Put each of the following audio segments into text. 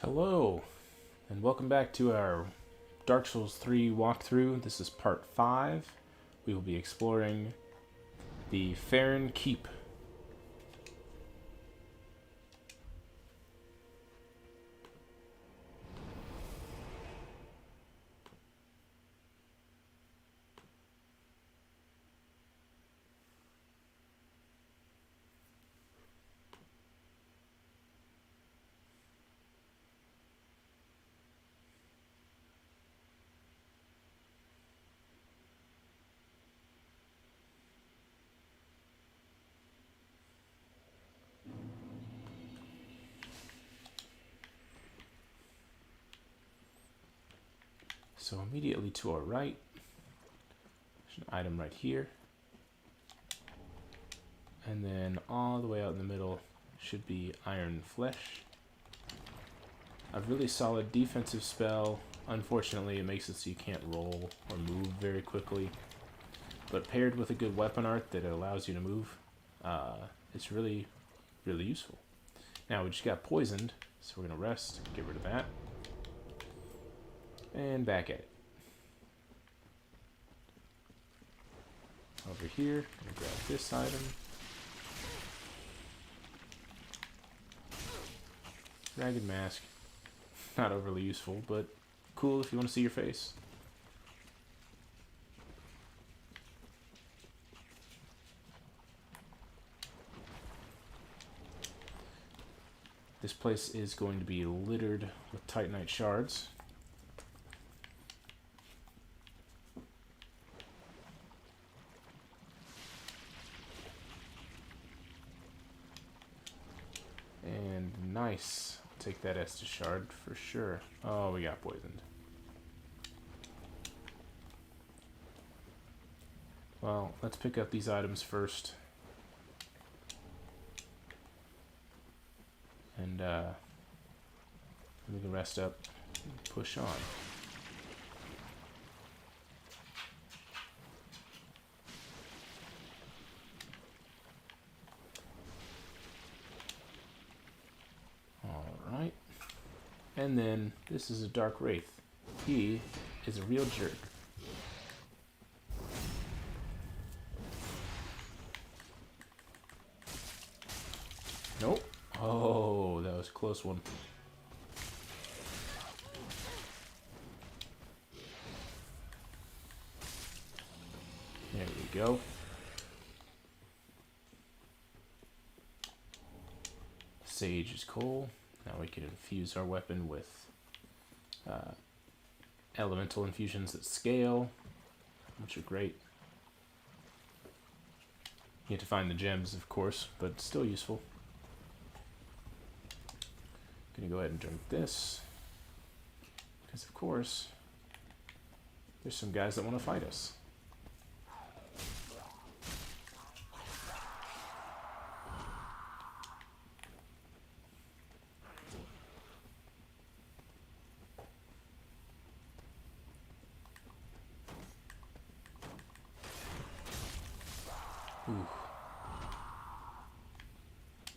Hello, and welcome back to our Dark Souls 3 walkthrough. This is part 5. We will be exploring the Farron Keep. So immediately to our right, there's an item right here. And then all the way out in the middle should be Iron Flesh. A really solid defensive spell. Unfortunately, it makes it so you can't roll or move very quickly. But paired with a good weapon art that allows you to move, it's really useful. Now, we just got poisoned, so we're going to rest, get rid of that. And back at it. Over here, gonna grab this item. Ragged Mask. Not overly useful, but cool if you want to see your face. This place is going to be littered with Titanite shards. And nice. Take that Estus shard for sure. Oh, we got poisoned. Well, let's pick up these items first. And we can rest up and push on. Alright. And then this is a Dark Wraith. He is a real jerk. Nope. Oh, that was a close one. There we go. Sage is cool. Now we can infuse our weapon with elemental infusions that scale, which are great. You have to find the gems, of course, but still useful. Gonna go ahead and drink this, because of course, there's some guys that want to fight us.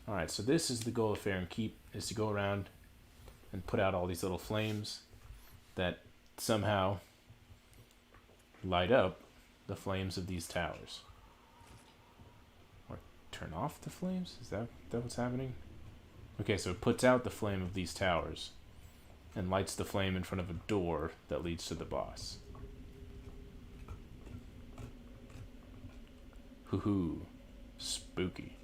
Alright, so this is the goal of Farron Keep, is to go around and put out all these little flames that somehow light up the flames of these towers. Or turn off the flames? Is that what's happening? Okay, so it puts out the flame of these towers and lights the flame in front of a door that leads to the boss. Hoo-hoo. Spooky.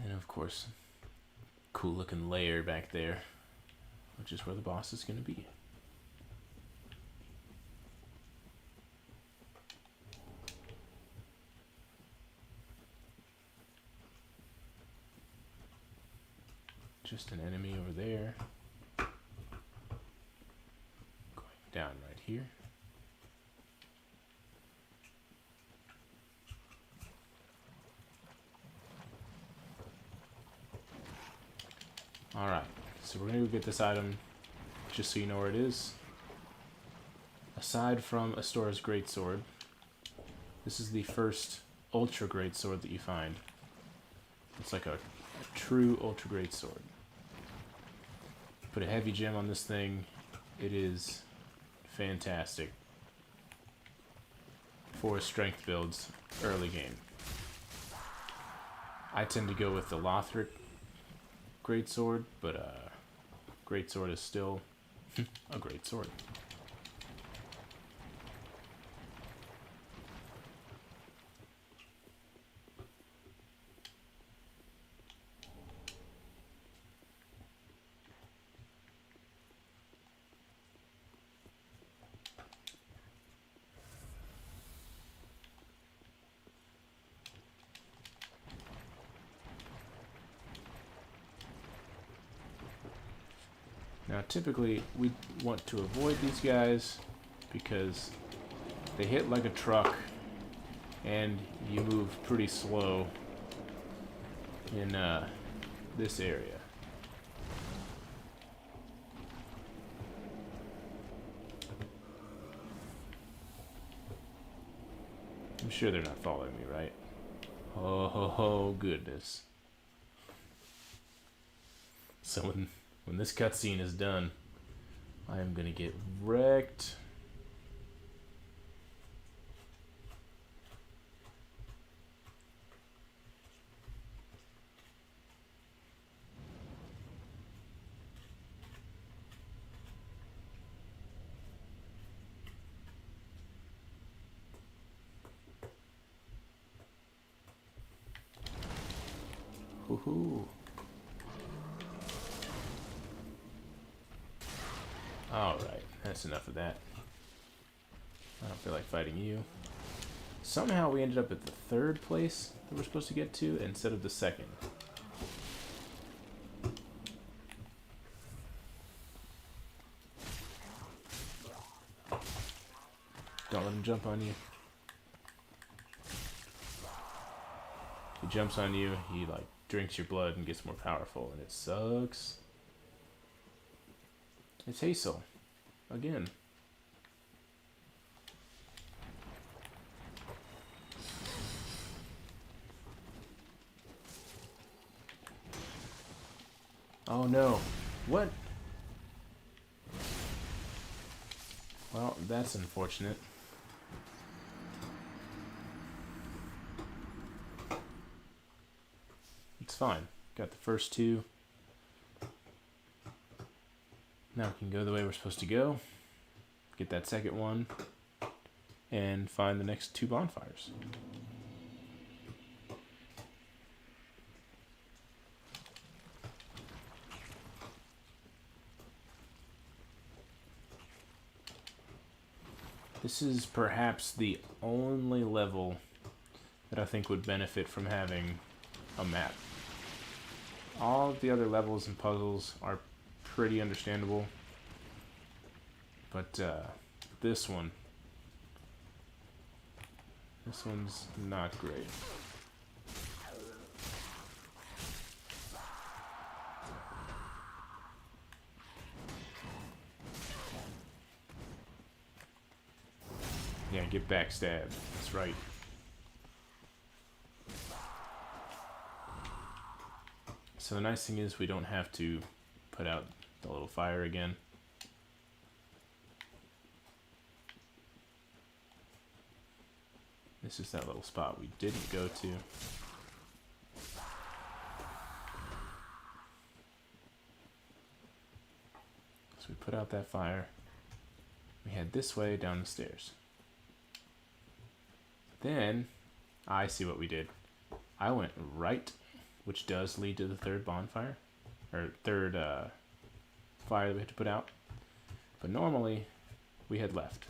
And of course, cool looking lair back there, which is where the boss is going to be. Just an enemy over there. Going down right here. Alright, so we're gonna go get this item just so you know where it is. Aside from Astora's Greatsword, this is the first Ultra Greatsword that you find. It's like a true Ultra Greatsword. Put a heavy gem on this thing, it is fantastic for strength builds early game. I tend to go with the Lothric Greatsword, but Greatsword is still a great sword. Now typically we want to avoid these guys because they hit like a truck and you move pretty slow in this area. I'm sure they're not following me, right? Oh goodness. So when this cutscene is done, I am gonna get wrecked. Woohoo. Alright, that's enough of that. I don't feel like fighting you. Somehow we ended up at the third place that we're supposed to get to instead of the second. Don't let him jump on you. If he jumps on you, he like drinks your blood and gets more powerful, and it sucks. It's Hazel. Again. Oh no. What? Well, that's unfortunate. It's fine. Got the first two. Now we can go the way we're supposed to go, get that second one, and find the next two bonfires. This is perhaps the only level that I think would benefit from having a map. All of the other levels and puzzles are pretty understandable, but this one's not great. Yeah, get backstabbed. That's right. So the nice thing is we don't have to put out the little fire again. This is that little spot we didn't go to. So we put out that fire. We head this way down the stairs. Then, I see what we did. I went right, which does lead to the third bonfire, or third fire that we have to put out. But normally, we head left.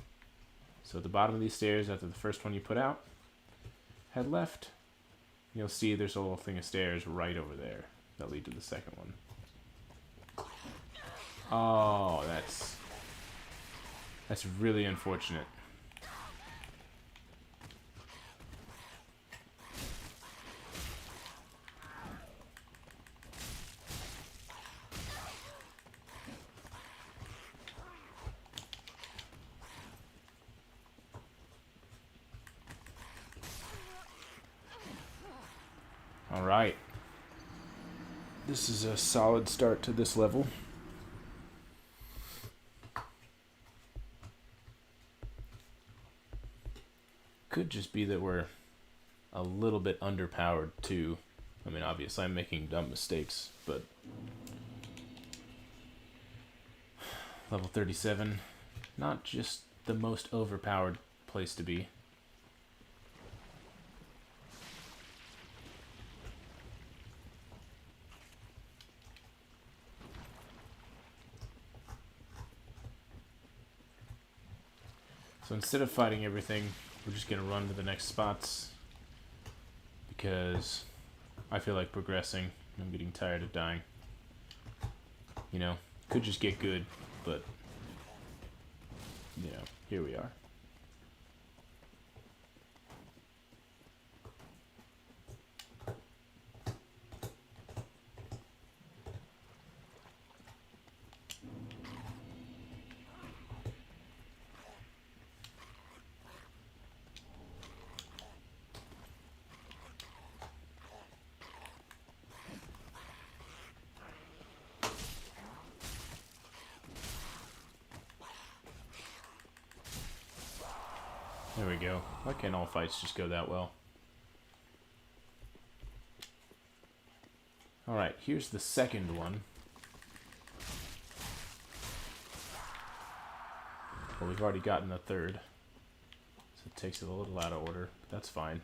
So at the bottom of these stairs, after the first one you put out, head left. You'll see there's a little thing of stairs right over there that lead to the second one. Oh, that's really unfortunate. Alright. This is a solid start to this level. Could just be that we're a little bit underpowered too. I mean, obviously I'm making dumb mistakes, but level 37, not just the most overpowered place to be. So instead of fighting everything, we're just going to run to the next spots because I feel like progressing. I'm getting tired of dying. You know, could just get good, but, you know, here we are. There we go. Why can't all fights just go that well? Alright, here's the second one. Well, we've already gotten the third. So it takes it a little out of order, but that's fine.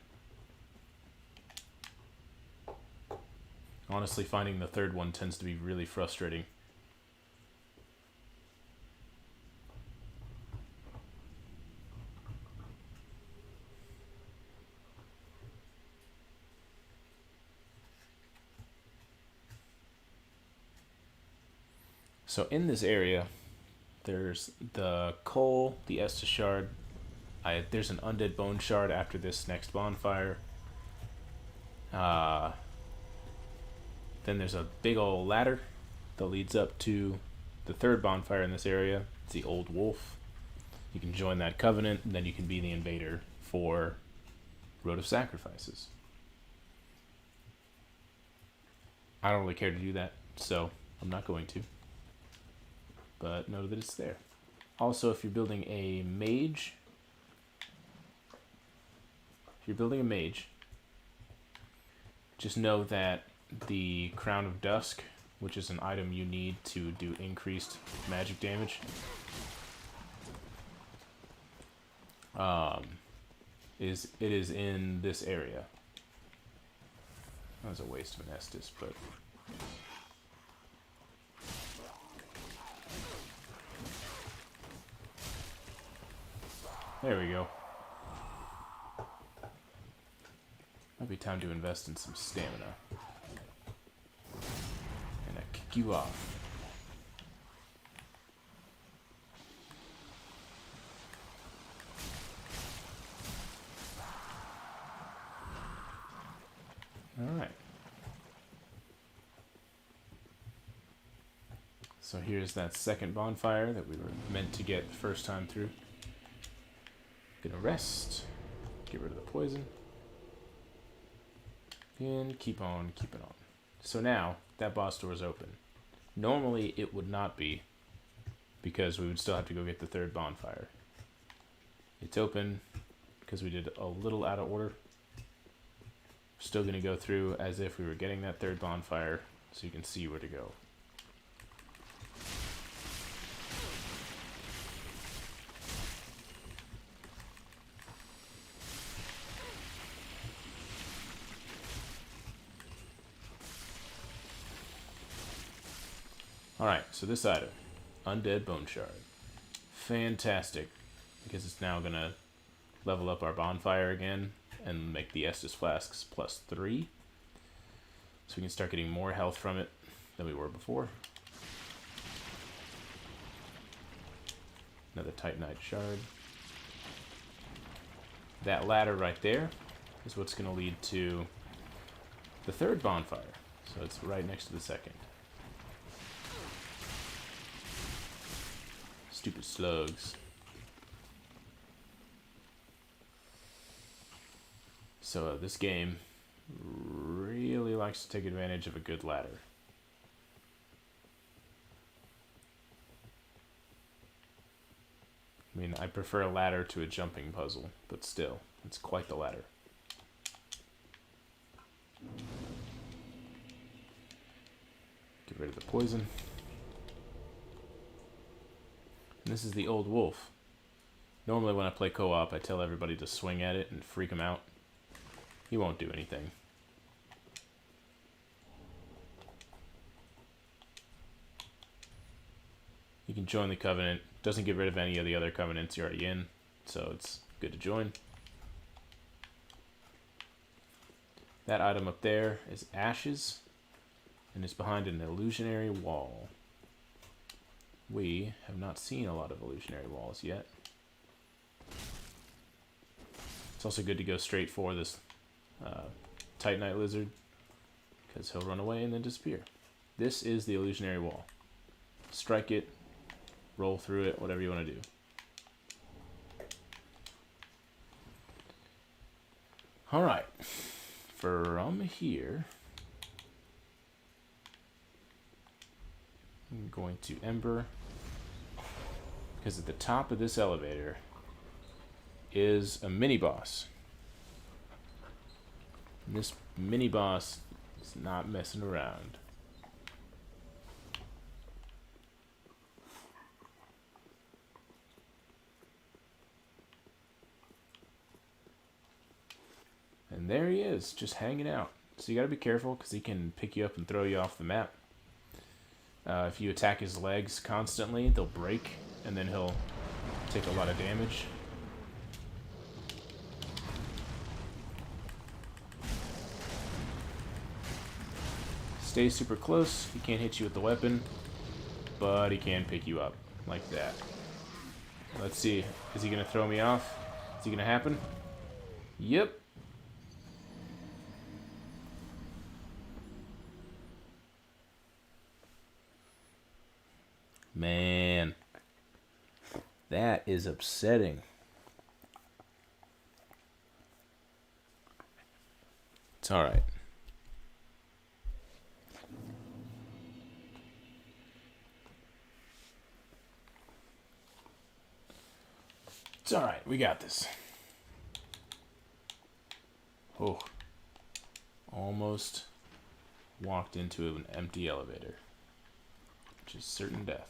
Honestly, finding the third one tends to be really frustrating. So in this area, there's the coal, the Estus shard. There's an undead bone shard after this next bonfire. Then there's a big old ladder that leads up to the third bonfire in this area. It's the Old Wolf. You can join that covenant, and then you can be the invader for Road of Sacrifices. I don't really care to do that, so I'm not going to. But know that it's there. Also, if you're building a mage, just know that the Crown of Dusk, which is an item you need to do increased magic damage, is in this area. That was a waste of an Estus, but there we go. Might be time to invest in some stamina. And I kick you off. Alright. So here's that second bonfire that we were meant to get the first time through. Gonna rest, get rid of the poison, and keep on keeping on. So now, that boss door is open. Normally it would not be, because we would still have to go get the third bonfire. It's open, because we did a little out of order. Still gonna go through as if we were getting that third bonfire, so you can see where to go. Alright, so this item, Undead Bone Shard. Fantastic, because it's now going to level up our bonfire again and make the Estus Flasks +3. So we can start getting more health from it than we were before. Another Titanite Shard. That ladder right there is what's going to lead to the third bonfire. So it's right next to the second. Stupid slugs. So this game really likes to take advantage of a good ladder. I mean, I prefer a ladder to a jumping puzzle, but still, it's quite the ladder. Get rid of the poison. And this is the old wolf. Normally when I play co-op, I tell everybody to swing at it and freak him out. He won't do anything. You can join the Covenant. Doesn't get rid of any of the other Covenants you're already in, so it's good to join. That item up there is ashes, and it's behind an illusionary wall. We have not seen a lot of illusionary walls yet. It's also good to go straight for this Titanite lizard, because he'll run away and then disappear. This is the illusionary wall. Strike it, roll through it, whatever you want to do. Alright, from here, I'm going to Ember, because at the top of this elevator is a mini-boss. And this mini-boss is not messing around. And there he is, just hanging out. So you gotta be careful, because he can pick you up and throw you off the map. If you attack his legs constantly, they'll break, and then he'll take a lot of damage. Stay super close. He can't hit you with the weapon, but he can pick you up, like that. Let's see. Is he gonna throw me off? Is he gonna happen? Yep. Man, that is upsetting. It's alright. It's alright, we got this. Oh, almost walked into an empty elevator, which is certain death.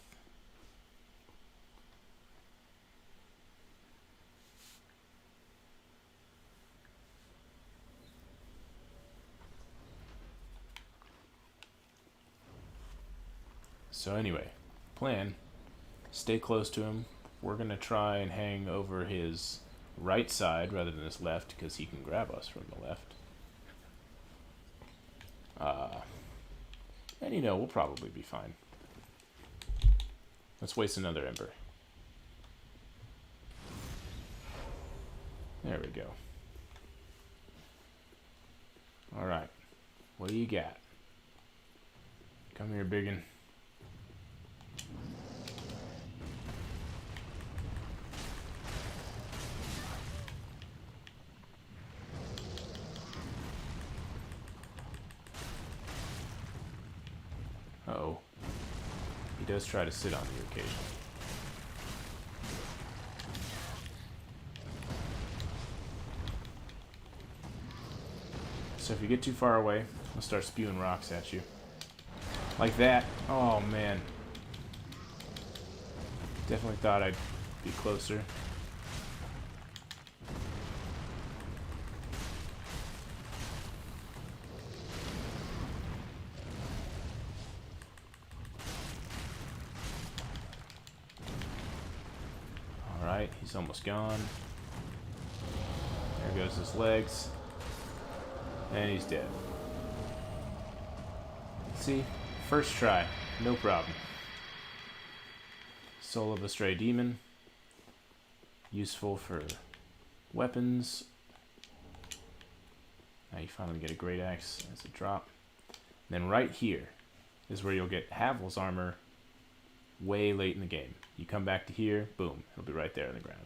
So anyway, plan, stay close to him. We're going to try and hang over his right side rather than his left, because he can grab us from the left. And you know, we'll probably be fine. Let's waste another ember. There we go. Alright, what do you got? Come here, biggin'. Uh-oh. He does try to sit on you occasionally. So if you get too far away, I'll start spewing rocks at you. Like that. Oh, man. Definitely thought I'd be closer. Alright, he's almost gone. There goes his legs. And he's dead. See? First try. No problem. Soul of a Stray Demon. Useful for weapons. Now you finally get a great axe as a drop. And then right here is where you'll get Havel's armor way late in the game. You come back to here, boom, it'll be right there on the ground.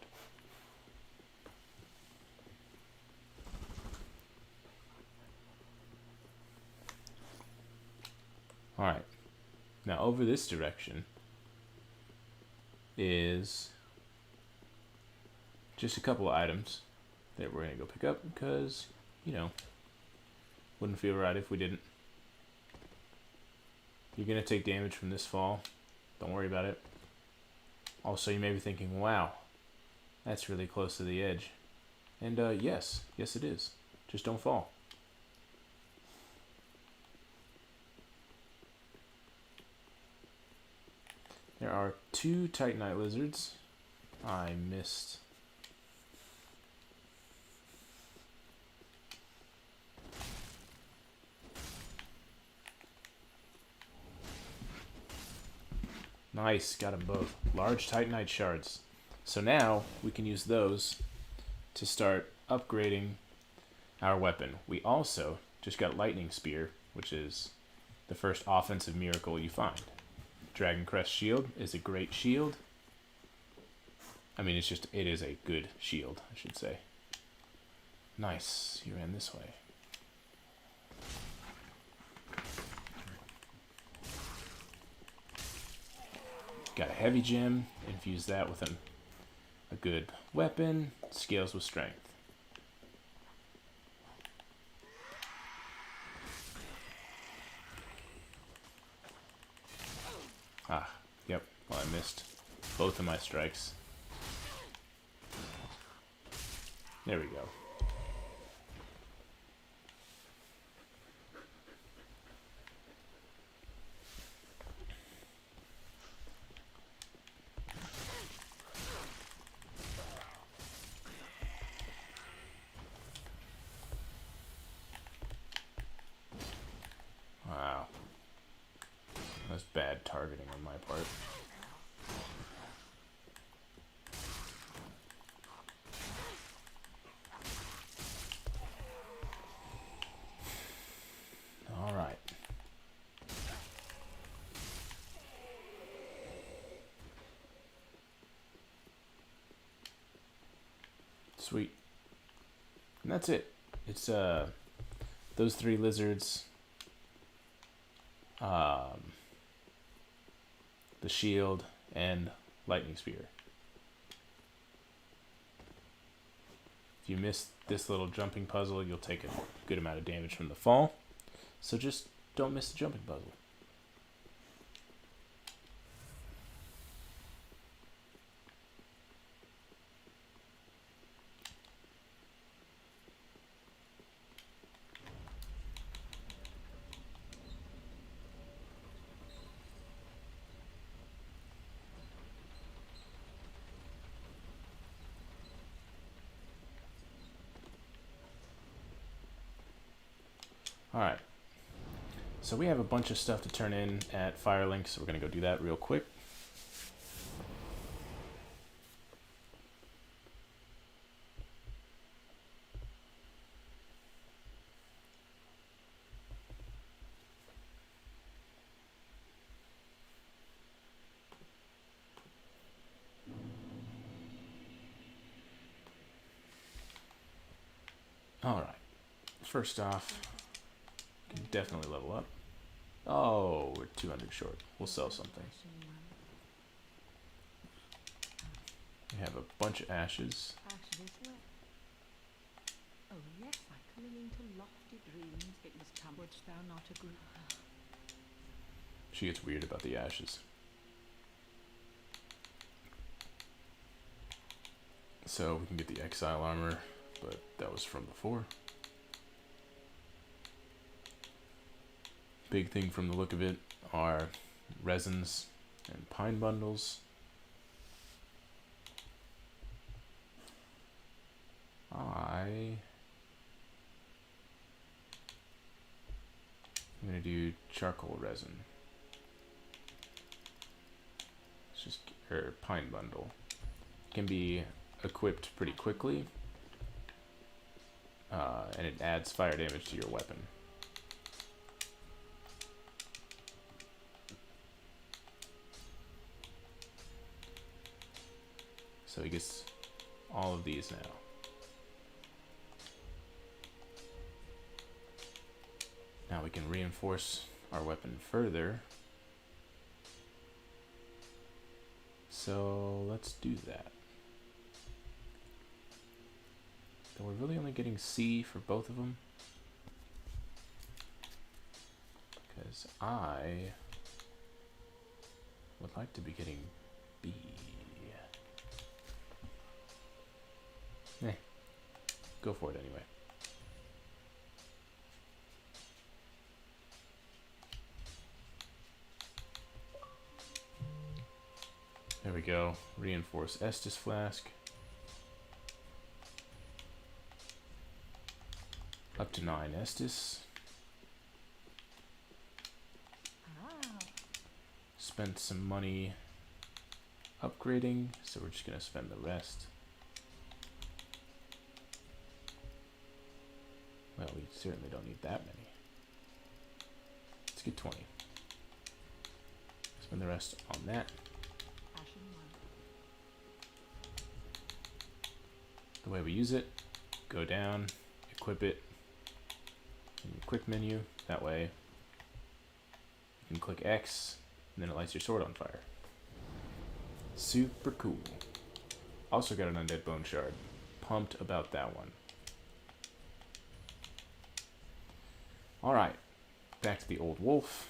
Alright. Now over this direction is just a couple of items that we're going to go pick up because, you know, wouldn't feel right if we didn't. You're going to take damage from this fall. Don't worry about it. Also, you may be thinking, wow, that's really close to the edge. And yes it is. Just don't fall. There are 2 Titanite lizards. I missed. Nice, got them both. Large Titanite shards. So now we can use those to start upgrading our weapon. We also just got Lightning Spear, which is the first offensive miracle you find. Dragon Crest Shield is a great shield. I mean, it is a good shield, I should say. Nice, you ran this way. Got a heavy gem, infuse that with a good weapon, scales with strength. Ah, yep, well I missed both of my strikes. There we go. Wow. That's bad targeting on my part. Alright. Sweet. And that's it. It's those 3 lizards, the shield, and Lightning Spear. If you miss this little jumping puzzle, you'll take a good amount of damage from the fall. So just don't miss the jumping puzzle. Alright, so we have a bunch of stuff to turn in at Firelink, so we're going to go do that real quick. Alright, first off, can definitely level up. Oh, we're 200 short. We'll sell something. We have a bunch of ashes. Oh yes, I come into lofty dreams. It was come. Wouldst thou not agree? She gets weird about the ashes. So we can get the exile armor, but that was from before. Big thing from the look of it are resins and pine bundles. I'm gonna do charcoal resin. It's just pine bundle. Can be equipped pretty quickly, and it adds fire damage to your weapon. So he gets all of these now. Now we can reinforce our weapon further. So let's do that. Then we're really only getting C for both of them. Because I would like to be getting B. Go for it anyway. There we go. Reinforce Estus Flask. Up to 9 Estus. Spent some money upgrading, so we're just going to spend the rest. Well, we certainly don't need that many. Let's get 20. Spend the rest on that. The way we use it, go down, equip it, in your quick menu. That way you can click X, and then it lights your sword on fire. Super cool. Also got an undead bone shard. Pumped about that one. Alright, back to the old wolf.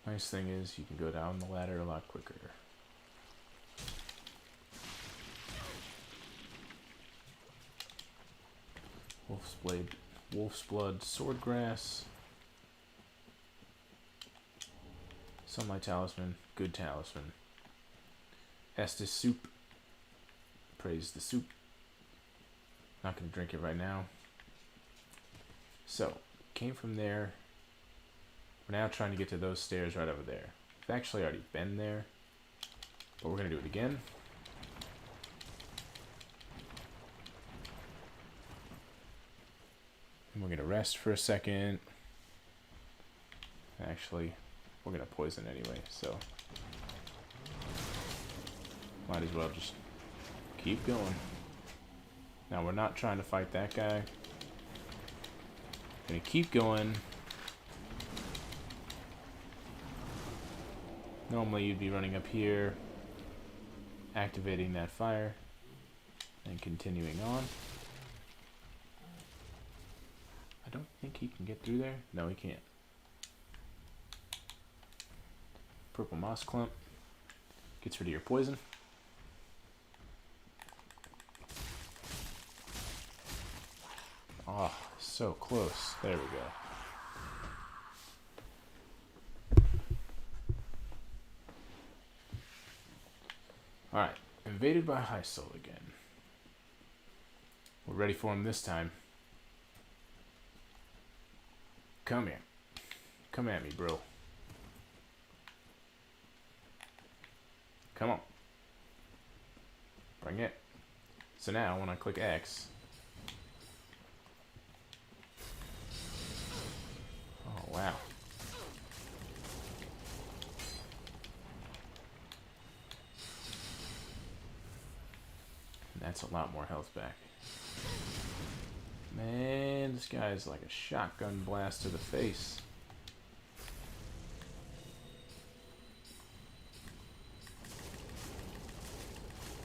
Nice thing is you can go down the ladder a lot quicker. Wolf's Blood, Swordgrass, Sunlight Talisman, good talisman. Estus Soup, praise the soup. Not gonna drink it right now. So, came from there. We're now trying to get to those stairs right over there. We've actually already been there, but we're going to do it again. And we're going to rest for a second. Actually, we're going to poison anyway, so might as well just keep going. Now we're not trying to fight that guy. Going to keep going. Normally you'd be running up here, activating that fire, and continuing on. I don't think he can get through there. No, he can't. Purple moss clump gets rid of your poison. Oh, so close. There we go. Alright, invaded by High Soul again. We're ready for him this time. Come here. Come at me, bro. Come on. Bring it. So now, when I click X... Oh, wow. That's a lot more health back. Man, this guy is like a shotgun blast to the face.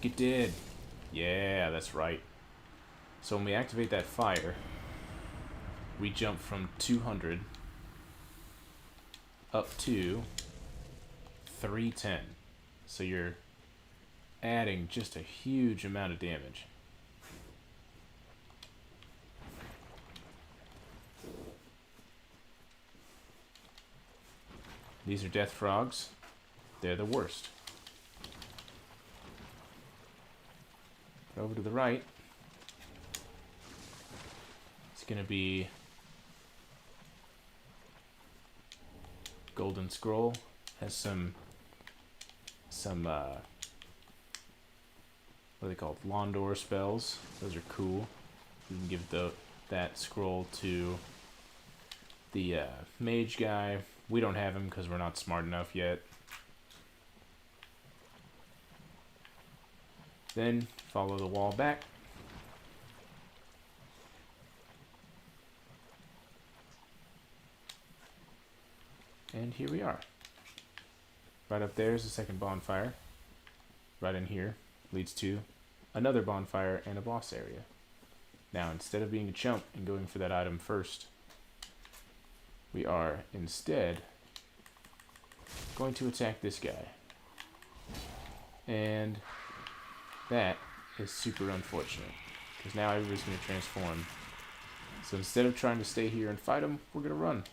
Get dead. Yeah, that's right. So when we activate that fire, we jump from 200 up to 310. So you're adding just a huge amount of damage. These are death frogs. They're the worst. over to the right, it's going to be Golden Scroll. Has some what are they called? Londor spells. Those are cool. You can give that scroll to the mage guy. We don't have him because we're not smart enough yet. Then follow the wall back. And here we are. Right up there is the second bonfire. Right in here leads to another bonfire and a boss area. Now, instead of being a chump and going for that item first, we are instead going to attack this guy. And that is super unfortunate, because now everybody's going to transform. So instead of trying to stay here and fight them, we're going to run.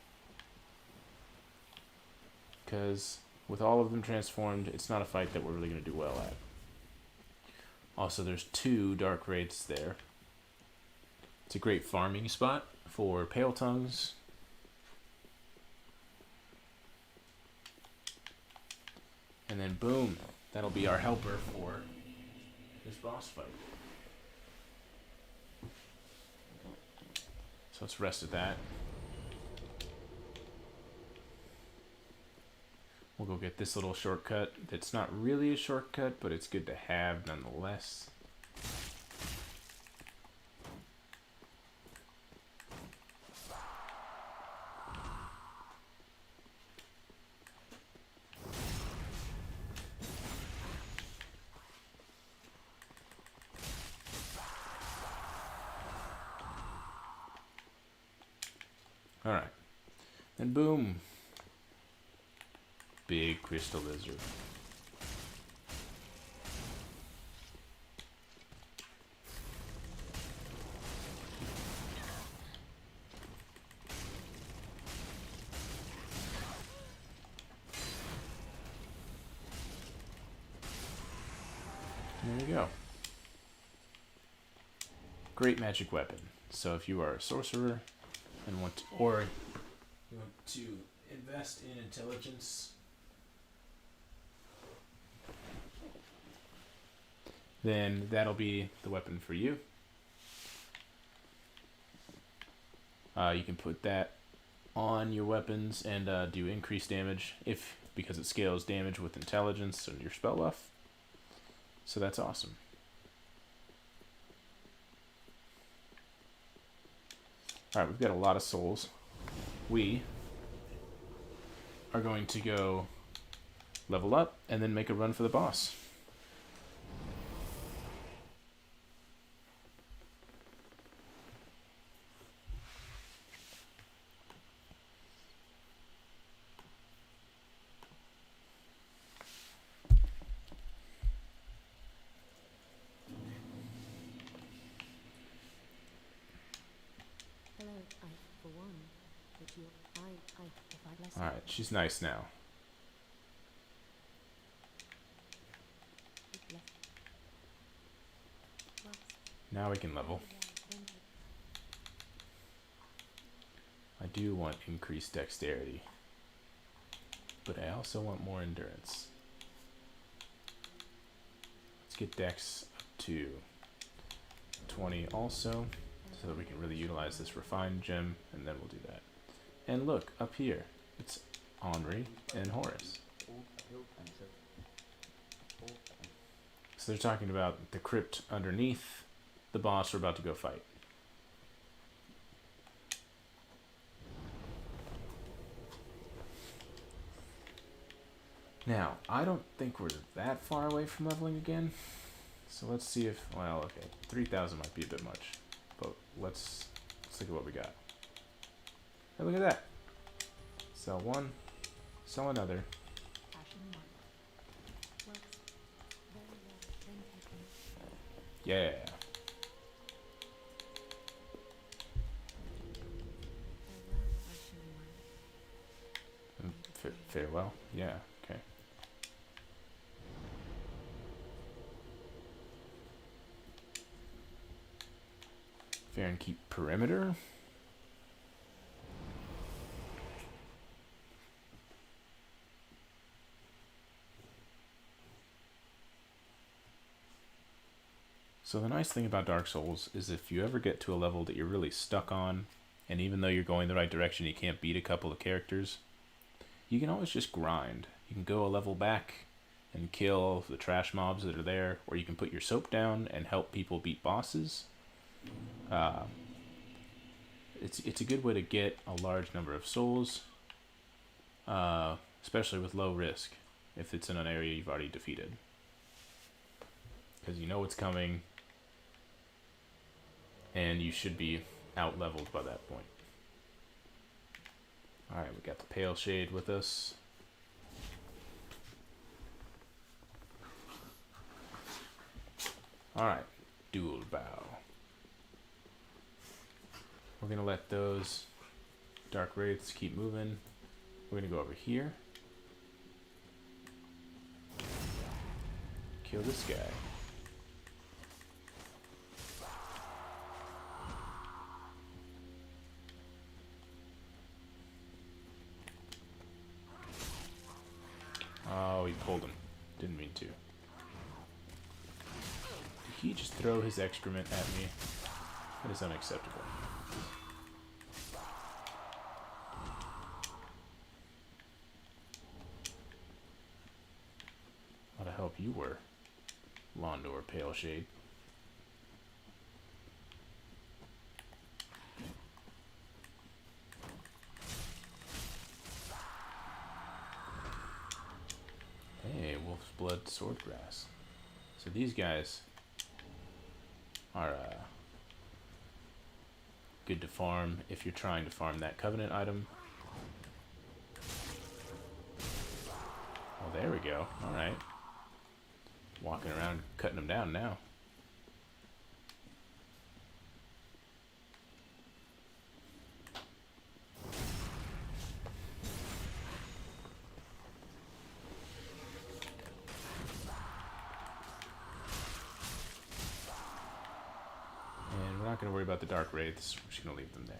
Because with all of them transformed, it's not a fight that we're really going to do well at. Also, there's 2 dark wraiths there. It's a great farming spot for pale tongues. And then boom, that'll be our helper for this boss fight. So let's rest at that. We'll go get this little shortcut. It's not really a shortcut, but it's good to have nonetheless. Alright. Then boom. Big crystal lizard. There you go. Great magic weapon. So if you are a sorcerer and want to, or you want to invest in intelligence, then that'll be the weapon for you. You can put that on your weapons and do increased damage because it scales damage with intelligence and your spell buff. So that's awesome. Alright, we've got a lot of souls. We are going to go level up and then make a run for the boss. Alright, she's nice now. Now we can level. I do want increased dexterity, but I also want more endurance. Let's get dex up to 20 also, so that we can really utilize this refined gem, and then we'll do that. And look, up here, it's Henri and Horace. So they're talking about the crypt underneath the boss we're about to go fight. Now, I don't think we're that far away from leveling again. So let's see if, well, okay, 3,000 might be a bit much. But let's look at what we got. Hey, look at that. Sell one, sell another. Yeah. Farewell? Yeah, okay. Farron keep perimeter. So the nice thing about Dark Souls is if you ever get to a level that you're really stuck on, and even though you're going the right direction, you can't beat a couple of characters, you can always just grind. You can go a level back and kill the trash mobs that are there, or you can put your soap down and help people beat bosses. It's a good way to get a large number of souls, especially with low risk, if it's in an area you've already defeated. Because you know what's coming, and you should be out-leveled by that point. Alright, we got the Pale Shade with us. Alright, Dual Bow. We're going to let those Dark Wraiths keep moving. We're going to go over here. Kill this guy. Oh, he pulled him. Didn't mean to. Did he just throw his excrement at me? That is unacceptable. What a help you were, Londor Pale Shade. Hey, Wolf's Blood Swordgrass. So these guys are good to farm if you're trying to farm that Covenant item. Oh, there we go. Alright. Walking around cutting them down now. And we're not going to worry about the Dark Wraiths. We're just going to leave them there.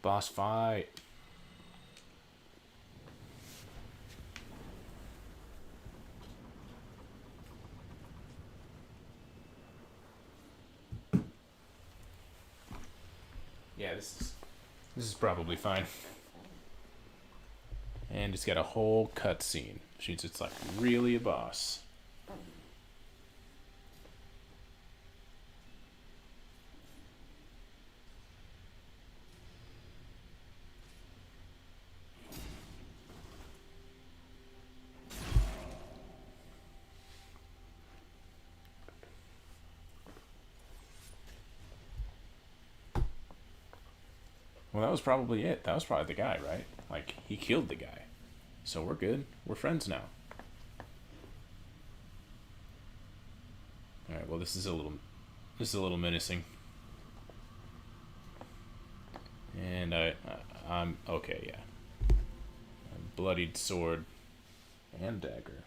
Boss fight. Yeah, this is probably fine. And it's got a whole cutscene. Which means it's like really a boss. Well, that was probably it. That was probably the guy, right? Like, he killed the guy. So we're good. We're friends now. Alright, well this is a little menacing. And I'm okay, yeah. A bloodied sword and dagger.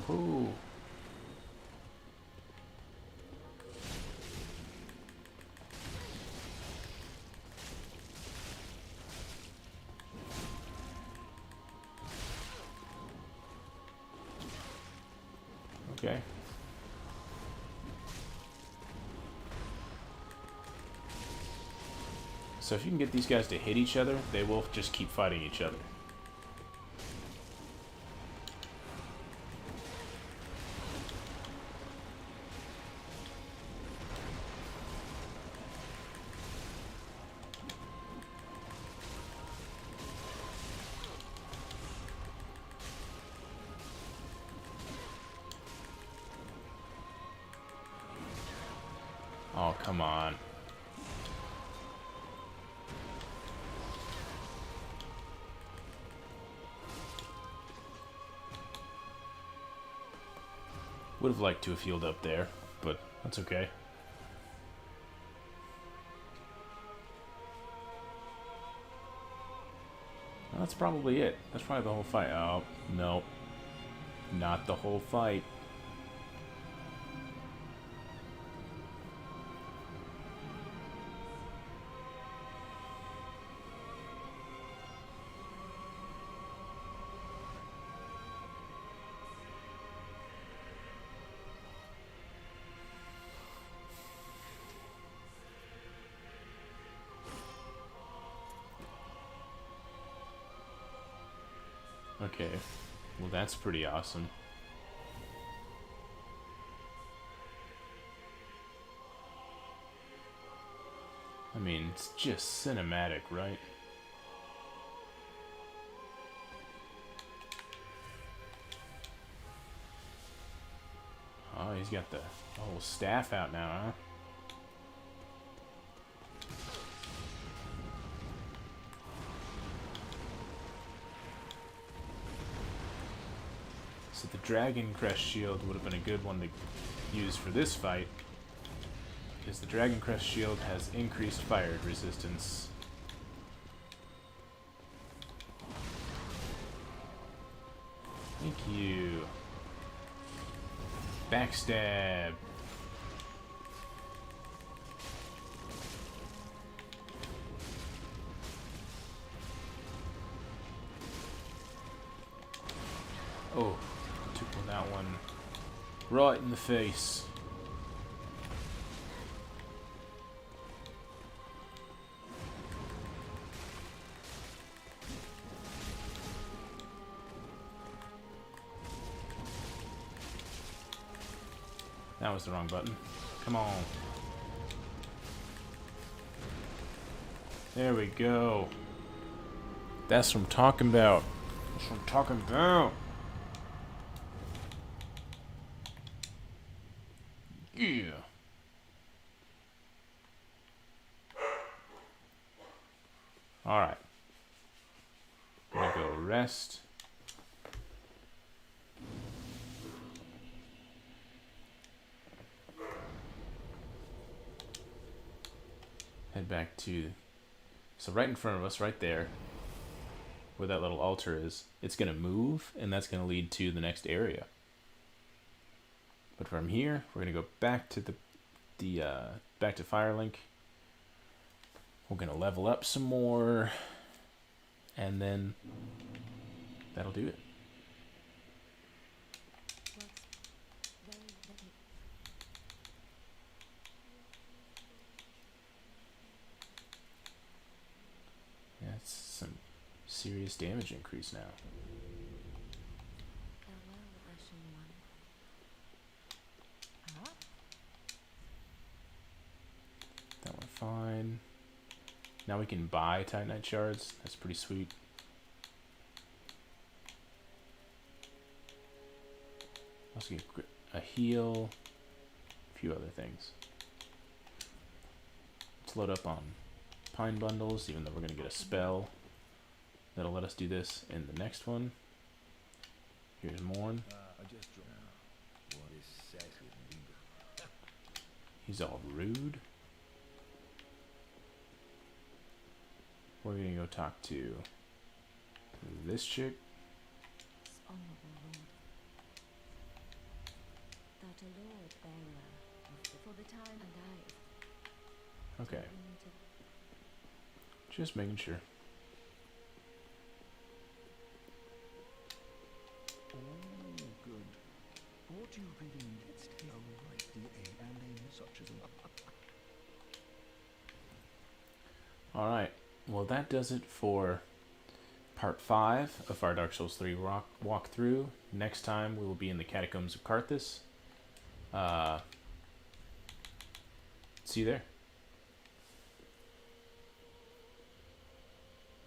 Woohoo! Okay. So if you can get these guys to hit each other, they will just keep fighting each other. Oh, come on. Would have liked to have healed up there, but that's okay. Well, that's probably it. That's probably the whole fight. Oh, no. Not the whole fight. Okay. Well, that's pretty awesome. I mean, it's just cinematic, right? Oh, he's got the whole staff out now, huh? So the Dragon Crest shield would have been a good one to use for this fight, because the Dragon Crest shield has increased fire resistance. Thank you. Backstab. Oh, took that one right in the face. That was the wrong button. Come on. There we go. That's what I'm talking about. That's what I'm talking about. Yeah. Alright. Gonna go rest. Head back to... So right in front of us, right there, where that little altar is, it's going to move, and that's going to lead to the next area. But from here, we're going to go back to back to Firelink. We're going to level up some more, and then that'll do it. That's some serious damage increase now. That went fine. Now we can buy Titanite shards. That's pretty sweet. Also get a heal, a few other things. Let's load up on Pine Bundles, even though we're going to get a spell that'll let us do this in the next one. Here's Morn. He's all rude. We're going to go talk to this chick. Honorable Lord, that a Lord bearer for the time and I. Okay. Just making sure. Oh, good. What you really need is to right DA and aim such as Alright. Well, that does it for part 5 of our Dark Souls 3 walkthrough. Next time, we will be in the Catacombs of Carthus. See you there.